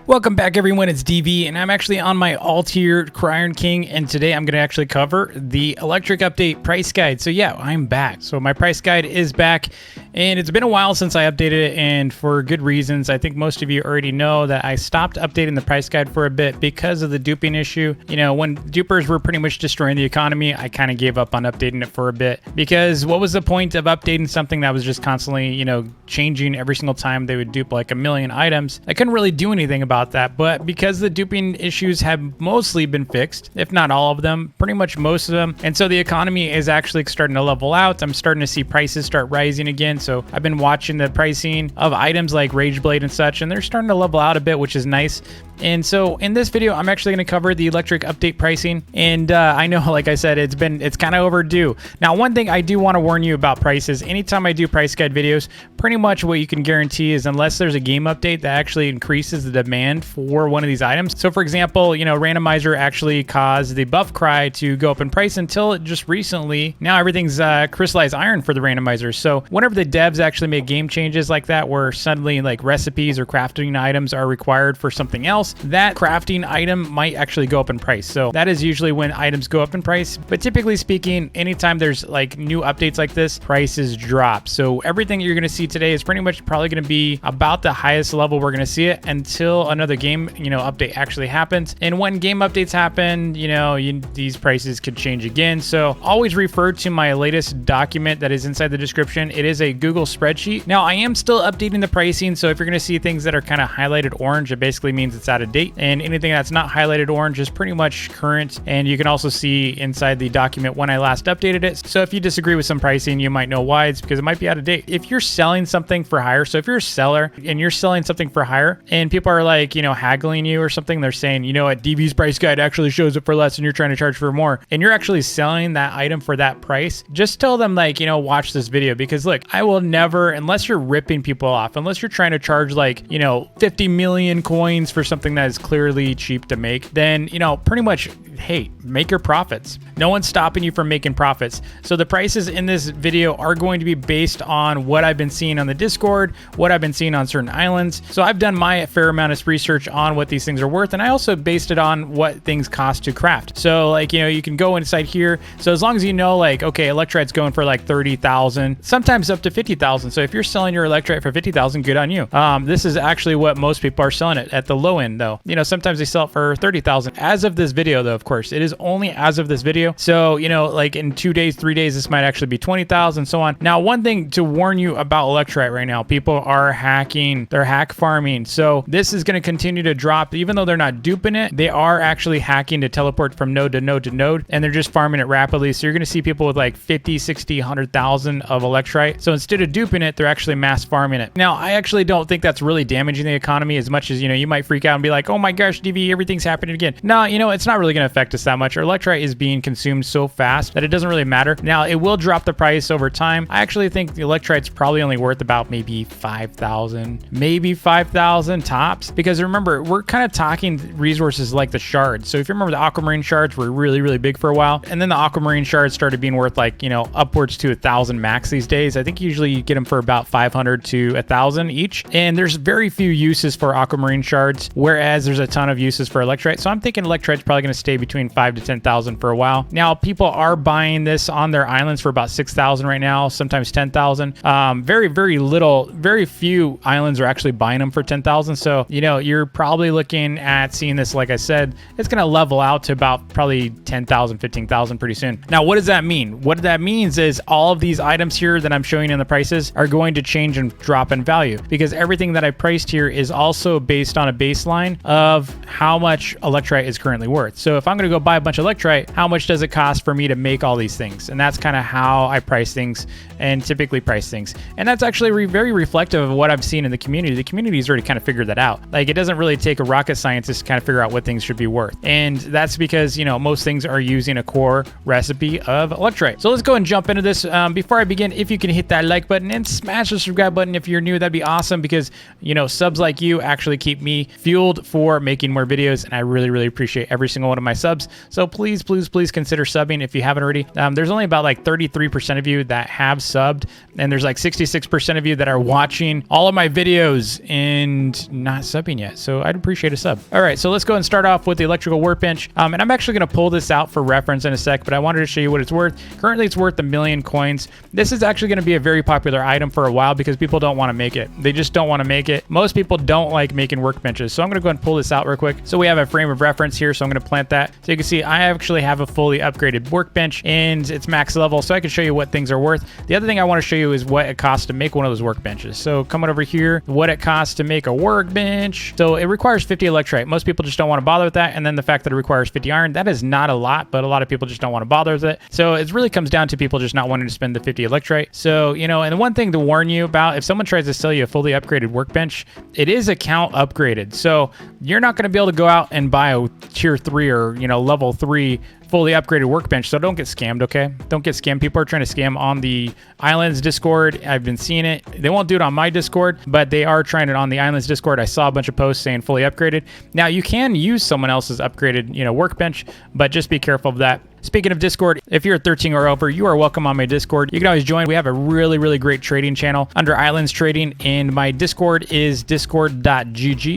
Welcome back, everyone. It's DV, and I'm actually on my all-tiered Iron King, and today I'm going to actually cover the electric update price guide. So yeah, I'm back. So my price guide is back, and it's been a while since I updated it, and for good reasons. I think most of you already know that I stopped updating the price guide for a bit because of the duping issue. You know, when dupers were pretty much destroying the economy, I kind of gave up on updating it for a bit, because what was the point of updating something that was just constantly, you know, changing every single time they would dupe like a million items? I couldn't really do anything about that, but because the duping issues have mostly been fixed, if not all of them, pretty much most of them, and so the economy is actually starting to level out. I'm starting to see prices start rising again, so I've been watching the pricing of items like Rage Blade and such, and they're starting to level out a bit, which is nice. And so in this video, I'm actually going to cover the electric update pricing. And I know, like I said, it's kind of overdue. Now, one thing I do want to warn you about prices, anytime I do price guide videos, pretty much what you can guarantee is unless there's a game update that actually increases the demand for one of these items. So for example, you know, randomizer actually caused the buff cry to go up in price until just recently. Now everything's crystallized iron for the randomizer. So whenever the devs actually make game changes like that, where suddenly like recipes or crafting items are required for something else, that crafting item might actually go up in price. So that is usually when items go up in price. But typically speaking, anytime there's like new updates like this, prices drop. So everything you're going to see today is pretty much probably going to be about the highest level we're going to see it until another game, you know, update actually happens. And when game updates happen, you know, these prices could change again. So always refer to my latest document that is inside the description. It is a Google spreadsheet. Now I am still updating the pricing. So if you're going to see things that are kind of highlighted orange, it basically means it's out of date, and anything that's not highlighted orange is pretty much current. And you can also see inside the document when I last updated it. So if you disagree with some pricing, you might know why. It's because it might be out of date. If you're selling something for hire, so if you're a seller and you're selling something for hire and people are like, you know, haggling you or something, they're saying, you know what, DV's price guide actually shows it for less and you're trying to charge for more, and you're actually selling that item for that price, just tell them, like, you know, watch this video, because look, I will never, unless you're ripping people off, unless you're trying to charge like, you know, 50 million coins for something that is clearly cheap to make, then, you know, pretty much, hey, make your profits. No one's stopping you from making profits. So the prices in this video are going to be based on what I've been seeing on the Discord, what I've been seeing on certain islands. So I've done my fair amount of research on what these things are worth, and I also based it on what things cost to craft. So like, you know, you can go inside here. So as long as you know, like, okay, electrite's going for like 30,000, sometimes up to 50,000. So if you're selling your electrite for 50,000, good on you. This is actually what most people are selling it at the low end though. You know, sometimes they sell it for 30,000. As of this video though, of course, it is only as of this video. So, you know, like in 2 days, 3 days, this might actually be 20,000, so on. Now, one thing to warn you about electrite right now, people are hacking, they're hack farming. So this is going to continue to drop, even though they're not duping it, they are actually hacking to teleport from node to node to node, and they're just farming it rapidly. So you're going to see people with like 50, 60, 100,000 of electrite. So instead of duping it, they're actually mass farming it. Now, I actually don't think that's really damaging the economy as much as, you know, you might freak out and be like, oh my gosh, DV, everything's happening again. No, you know, it's not really going to affect us that much. Our electrite is being consumed so fast that it doesn't really matter. Now, it will drop the price over time. I actually think the electrite's probably only worth about maybe 5,000, maybe 5,000 tops, because remember, we're kind of talking resources like the shards. So if you remember, the aquamarine shards were really, really big for a while, and then the aquamarine shards started being worth like, you know, upwards to 1,000 max these days. I think usually you get them for about 500 to 1,000 each, and there's very few uses for aquamarine shards, whereas there's a ton of uses for electrite. So I'm thinking electrite's probably going to stay between 5 to 10,000 for a while. Now, people are buying this on their islands for about 6,000 right now, sometimes 10,000. Very, very little, very few islands are actually buying them for 10,000. So, you know, you're probably looking at seeing this, like I said, it's going to level out to about probably 10,000, 15,000 pretty soon. Now, what does that mean? What that means is all of these items here that I'm showing in the prices are going to change and drop in value, because everything that I priced here is also based on a baseline of how much electrite is currently worth. So if I'm going to go buy a bunch of electrite, how much does it cost for me to make all these things? And that's kind of how I price things and typically price things. And that's actually very reflective of what I've seen in the community. The community's already kind of figured that out. Like, it doesn't really take a rocket scientist to kind of figure out what things should be worth. And that's because, you know, most things are using a core recipe of electrite. So let's go and jump into this. Before I begin, if you can hit that like button and smash the subscribe button if you're new, that'd be awesome, because, you know, subs like you actually keep me fueled for making more videos, and I really, really appreciate every single one of my subs. So please, please, please consider subbing if you haven't already. There's only about like 33% of you that have subbed, and there's like 66% of you that are watching all of my videos and not subbing seen yet, so I'd appreciate a sub. All right, so let's go and start off with the electrical workbench. And I'm actually going to pull this out for reference in a sec, but I wanted to show you what it's worth. Currently, it's worth 1 million coins. This is actually going to be a very popular item for a while because people don't want to make it. They just don't want to make it. Most people don't like making workbenches, so I'm going to go ahead and pull this out real quick. So we have a frame of reference here, so I'm going to plant that. So you can see I actually have a fully upgraded workbench, and it's max level, so I can show you what things are worth. The other thing I want to show you is what it costs to make one of those workbenches. So coming over here, what it costs to make a workbench. So it requires 50 electrite. Most people just don't want to bother with that. And then the fact that it requires 50 iron, that is not a lot, but a lot of people just don't want to bother with it. So it really comes down to people just not wanting to spend the 50 electrite. So, you know, and the one thing to warn you about, if someone tries to sell you a fully upgraded workbench, it is account upgraded. So you're not going to be able to go out and buy a tier 3 or, you know, level 3 fully upgraded workbench, so don't get scammed, okay? Don't get scammed. People are trying to scam on the Islands Discord. I've been seeing it. They won't do it on my Discord, but they are trying it on the Islands Discord. I saw a bunch of posts saying fully upgraded. Now, you can use someone else's upgraded, you know, workbench, but just be careful of that. Speaking of Discord, if you're 13 or over, you are welcome on my Discord. You can always join. We have a really, really great trading channel under Islands Trading, and my Discord is discord.gg/dvplays,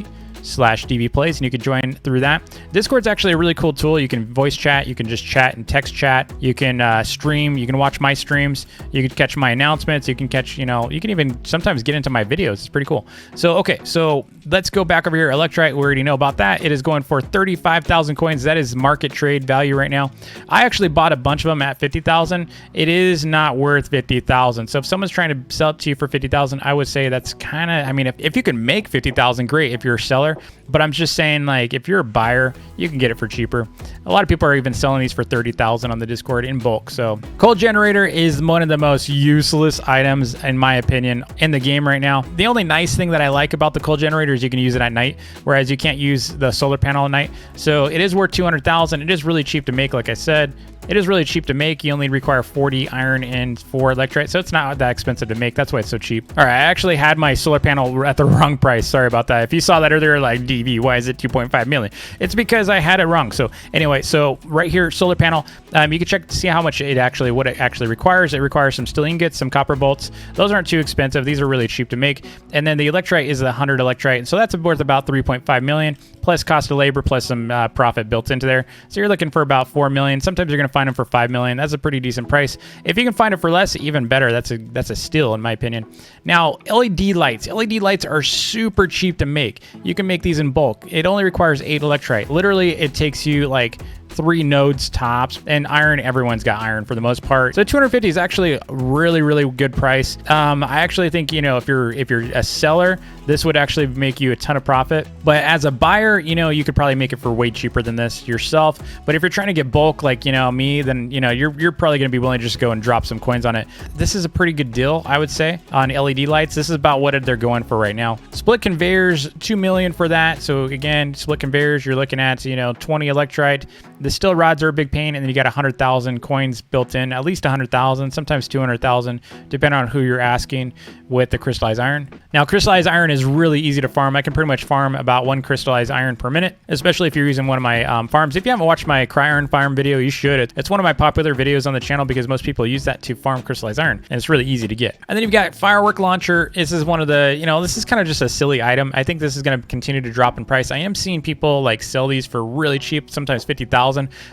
and you can join through that. Discord's actually a really cool tool. You can voice chat, you can just chat and text chat, you can stream, you can watch my streams, you can catch my announcements, you can catch, you know, you can even sometimes get into my videos. It's pretty cool. So, okay, so let's go back over here. Electrite, we already know about that. It is going for 35,000 coins. That is market trade value right now. I actually bought a bunch of them at 50,000. It is not worth 50,000. So if someone's trying to sell it to you for 50,000, I would say that's kind of, I mean, if you can make 50,000, great if you're a seller. But I'm just saying, like, if you're a buyer, you can get it for cheaper. A lot of people are even selling these for 30,000 on the Discord in bulk. So coal generator is one of the most useless items, in my opinion, in the game right now. The only nice thing that I like about the coal generator is you can use it at night, whereas you can't use the solar panel at night. So it is worth 200,000. It is really cheap to make, like I said. It is really cheap to make. You only require 40 iron and 4 electrite, so it's not that expensive to make. That's why it's so cheap. All right, I actually had my solar panel at the wrong price. Sorry about that. If you saw that earlier, like, DV, why is it 2.5 million? It's because I had it wrong. So anyway, so right here, solar panel, you can check to see how much what it actually requires. It requires some steel ingots, some copper bolts. Those aren't too expensive. These are really cheap to make. And then the electrite is 100 electrite. So that's worth about 3.5 million, plus cost of labor, plus some profit built into there. So you're looking for about 4 million. Sometimes you're going to find them for 5 million. That's a pretty decent price. If you can find it for less, even better. That's a steal, in my opinion. Now, LED lights. LED lights are super cheap to make. You can make these in bulk. It only requires 8 electrite. Literally, it takes you like 3 nodes tops, and iron, everyone's got iron for the most part. So 250 is actually a really, really good price. I actually think, you know, if you're a seller, this would actually make you a ton of profit. But as a buyer, you know, you could probably make it for way cheaper than this yourself. But if you're trying to get bulk, like, you know, me, then, you know, you're probably going to be willing to just go and drop some coins on it. This is a pretty good deal, I would say, on LED lights. This is about what they're going for right now. Split conveyors, 2 million for that. So again, split conveyors, you're looking at, you know, 20 electrite. The steel rods are a big pain, and then you got 100,000 coins built in, at least 100,000, sometimes 200,000, depending on who you're asking with the crystallized iron. Now, crystallized iron is really easy to farm. I can pretty much farm about 1 crystallized iron per minute, especially if you're using one of my farms. If you haven't watched my cry iron farm video, you should. It's one of my popular videos on the channel because most people use that to farm crystallized iron, and it's really easy to get. And then you've got firework launcher. This is one of the, you know, this is kind of just a silly item. I think this is going to continue to drop in price. I am seeing people like sell these for really cheap, sometimes 50,000.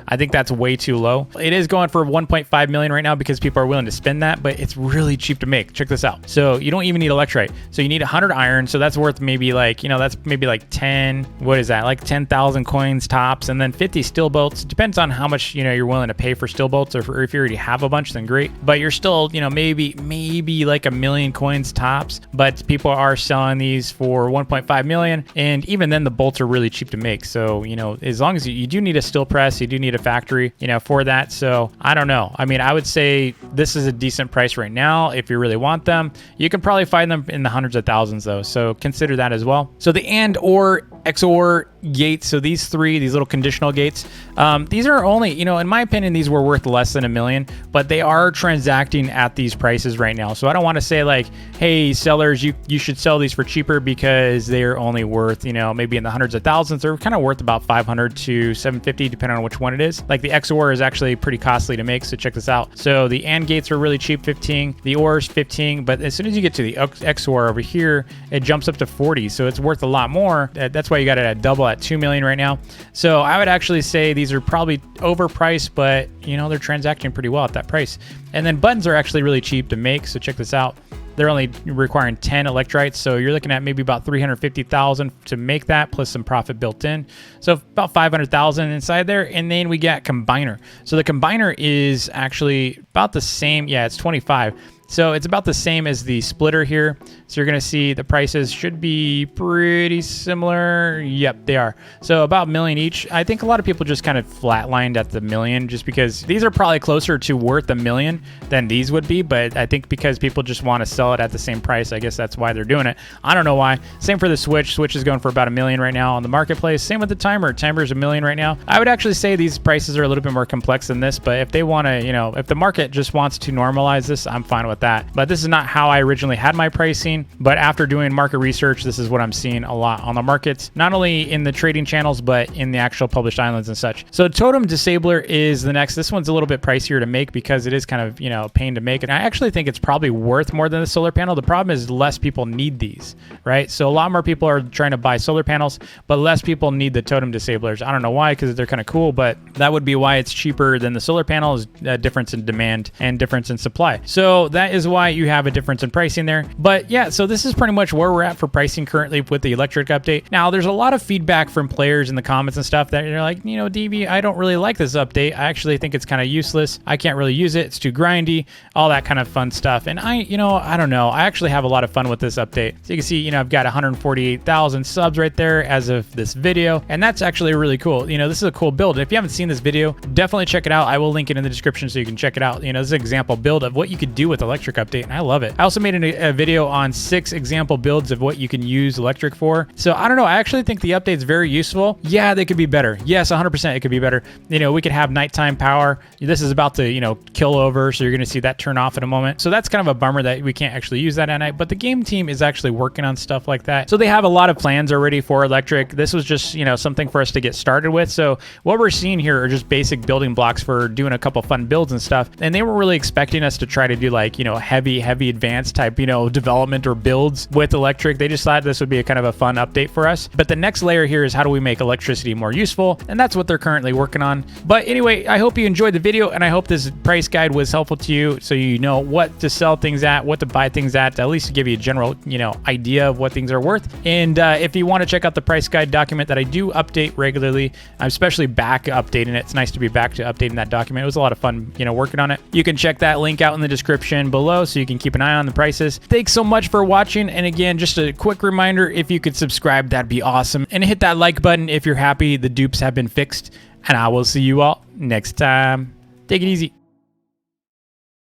I think that's way too low. It is going for 1.5 million right now because people are willing to spend that, but it's really cheap to make. Check this out. So you don't even need electrite. So you need 100 iron. So that's worth maybe like, you know, that's maybe like 10, what is that? Like 10,000 coins tops, and then 50 steel bolts. Depends on how much, you know, you're willing to pay for steel bolts, or if you already have a bunch, then great. But you're still, you know, maybe like 1 million coins tops, but people are selling these for 1.5 million. And even then the bolts are really cheap to make. So, you know, as long as you do need a steel press, you do need a factory, you know, for that. So I don't know. I mean, I would say this is a decent price right now. If you really want them, you can probably find them in the hundreds of thousands though. So consider that as well. So the and or XOR gates. So these little conditional gates, these are only, you know, in my opinion, these were worth less than $1 million, but they are transacting at these prices right now. So I don't want to say like, hey, sellers, you should sell these for cheaper because they're only worth, you know, maybe in the hundreds of thousands. They're kind of worth about 500 to 750, depending on which one it is. Like the XOR is actually pretty costly to make. So check this out. So the AND gates are really cheap, 15, the OR is 15, but as soon as you get to the XOR over here, it jumps up to 40. So it's worth a lot more. That's why you got it at double at 2 million right now. So I would actually say these are probably overpriced, but you know, they're transacting pretty well at that price. And then buttons are actually really cheap to make. So check this out. They're only requiring 10 electrites. So you're looking at maybe about 350,000 to make that, plus some profit built in. So about 500,000 inside there. And then we got combiner. So the combiner is actually about the same. Yeah, it's 25. So it's about the same as the splitter here. So you're going to see the prices should be pretty similar. Yep, they are. So about $1 million each. I think a lot of people just kind of flatlined at the $1 million just because these are probably closer to worth $1 million than these would be. But I think because people just want to sell it at the same price, I guess that's why they're doing it. I don't know why. Same for the Switch. Switch is going for about $1 million right now on the marketplace. Same with the timer. Timer is $1 million right now. I would actually say these prices are a little bit more complex than this. But if they want to, you know, if the market just wants to normalize this, I'm fine with that. But this is not how I originally had my pricing. But after doing market research, this is what I'm seeing a lot on the markets, not only in the trading channels, but in the actual published islands and such. So totem disabler is the next. This one's a little bit pricier to make because it is kind of, you know, a pain to make. And I actually think it's probably worth more than the solar panel. The problem is less people need these, right? So a lot more people are trying to buy solar panels, but less people need the totem disablers. I don't know why, because they're kind of cool, but that would be why it's cheaper than the solar panel, is a difference in demand and difference in supply. So that is why you have a difference in pricing there. But yeah, so this is pretty much where we're at for pricing currently with the electric update. Now, there's a lot of feedback from players in the comments and stuff that they're like, you know, DB, I don't really like this update. I actually think it's kind of useless. I can't really use it. It's too grindy, all that kind of fun stuff. And I don't know. I actually have a lot of fun with this update. So you can see, you know, I've got 148,000 subs right there as of this video. And that's actually really cool. You know, this is a cool build. If you haven't seen this video, definitely check it out. I will link it in the description so you can check it out. You know, this is an example build of what you could do with electric update. And I love it. I also made a video on 6 example builds of what you can use electric for. So I don't know. I actually think the update's very useful. Yeah, they could be better. Yes, 100% it could be better. You know, we could have nighttime power. This is about to, you know, kill over. So you're going to see that turn off in a moment. So that's kind of a bummer that we can't actually use that at night. But the game team is actually working on stuff like that. So they have a lot of plans already for electric. This was just, you know, something for us to get started with. So what we're seeing here are just basic building blocks for doing a couple fun builds and stuff. And they were really expecting us to try to do like, you know, heavy advanced type, you know, development or builds with electric. They just thought this would be a kind of a fun update for us. But the next layer here is how do we make electricity more useful? And that's what they're currently working on. But anyway, I hope you enjoyed the video, and I hope this price guide was helpful to you so you know what to sell things at, what to buy things at least to give you a general, you know, idea of what things are worth. And if you want to check out the price guide document that I do update regularly, I'm especially back updating it. It's nice to be back to updating that document. It was a lot of fun, you know, working on it. You can check that link out in the description below so you can keep an eye on the prices. Thanks so much for watching. And again, just a quick reminder, if you could subscribe, that'd be awesome. And hit that like button if you're happy the dupes have been fixed. And I will see you all next time. Take it easy.